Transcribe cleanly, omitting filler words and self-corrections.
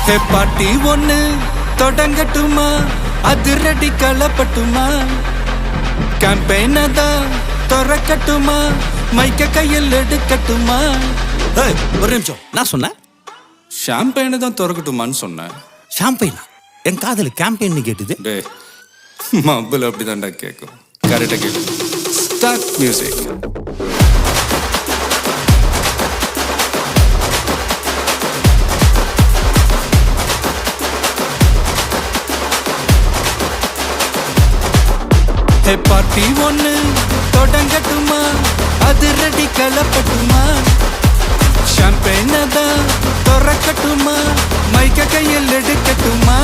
ஹே பாட்டி ஒண்ணு தொடங்கட்டுமா, அதிரடி களப்பட்டுமா, கேம்பெயின தான் திறக்கட்டுமா, மைக்க கையில் எடுக்கட்டுமா. ஒரு நிமிஷம், நான் சொன்னேன் ஷாம்பெயினை தான் திறக்கட்டுமான்னு சொன்னேன். ஷாம்பெயினா? என் காதல் கேம்பெயின் கேட்டுது. டே மப்பிள் அப்படிதான்டா கேட்கும். கரெக்டாக கேட்கு. Start music. ஹே பார்ட்டி ஒண்ணு தொடங்கட்டுமா, அதிரடி களப்பட்டுமா, ஷாம்பெயினை தான் திறக்கட்டுமா, மைக்க கையில் எடுக்கட்டுமா.